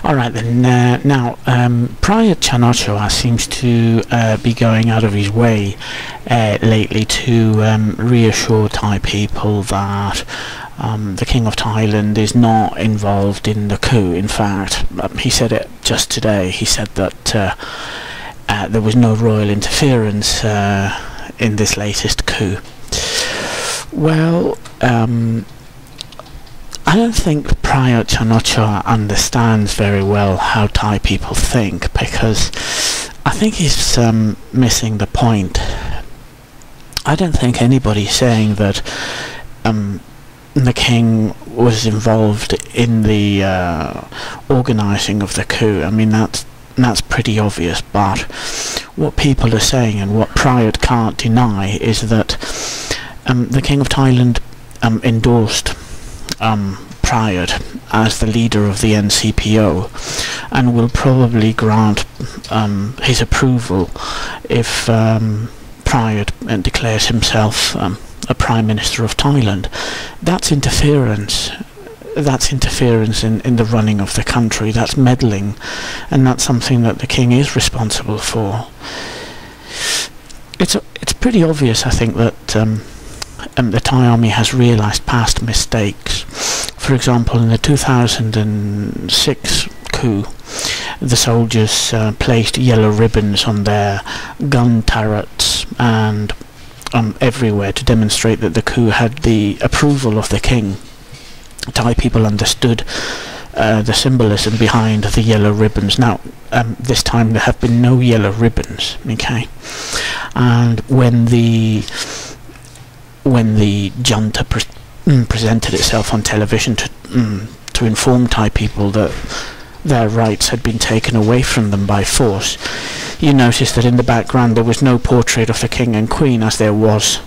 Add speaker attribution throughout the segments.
Speaker 1: All right then. Now, Prayut Chan-o-cha seems to be going out of his way lately to reassure Thai people that the King of Thailand is not involved in the coup. In fact, he said it just today. He said that there was no royal interference in this latest coup. Well, I don't think Prayut Chan-o-cha understands very well how Thai people think, because I think he's missing the point. I don't think anybody's saying that the king was involved in the organising of the coup. I mean, that's pretty obvious, but what people are saying, and what Prayut can't deny, is that the King of Thailand endorsed Prayut as the leader of the NCPO, and will probably grant his approval if Prayut declares himself a Prime Minister of Thailand. That's interference. That's interference in the running of the country. That's meddling, and that's something that the king is responsible for. It's pretty obvious, I think, that the Thai army has realised past mistakes. For example, in the 2006 coup, the soldiers placed yellow ribbons on their gun turrets and everywhere to demonstrate that the coup had the approval of the king. Thai people understood the symbolism behind the yellow ribbons. Now, this time there have been no yellow ribbons, okay? And when the junta presented itself on television to inform Thai people that their rights had been taken away from them by force, you notice that in the background there was no portrait of the king and queen as there was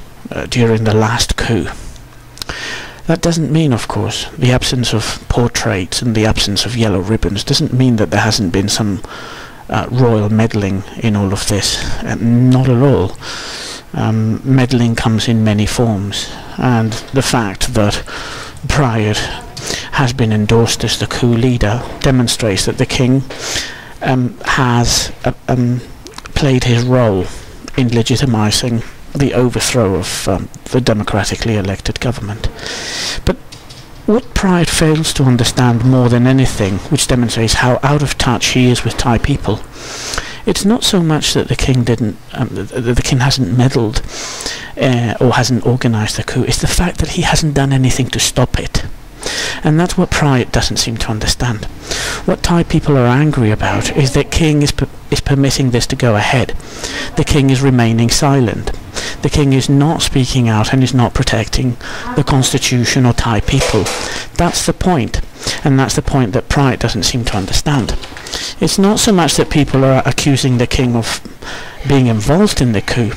Speaker 1: during the last coup. That doesn't mean, of course, the absence of portraits and the absence of yellow ribbons doesn't mean that there hasn't been some royal meddling in all of this. Not at all. Meddling comes in many forms, and the fact that Prayut has been endorsed as the coup leader demonstrates that the king has played his role in legitimising the overthrow of the democratically elected government. But what Prayut fails to understand more than anything, which demonstrates how out of touch he is with Thai people, it's not so much that the king the king hasn't meddled or hasn't organised the coup. It's the fact that he hasn't done anything to stop it. And that's what Prayut doesn't seem to understand. What Thai people are angry about is that king is permitting this to go ahead. The king is remaining silent. The king is not speaking out and is not protecting the constitution or Thai people. That's the point, and that's the point that Prayut doesn't seem to understand. It's not so much that people are accusing the king of being involved in the coup.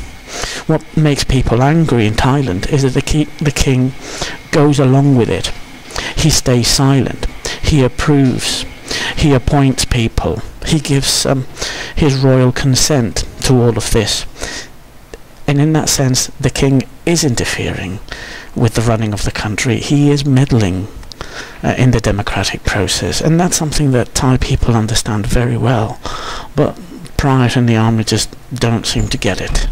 Speaker 1: What makes people angry in Thailand is that the king goes along with it. He stays silent. He approves. He appoints people. He gives his royal consent to all of this. And in that sense, the king is interfering with the running of the country. He is meddling in the democratic process, and that's something that Thai people understand very well. But Prayut and the army just don't seem to get it.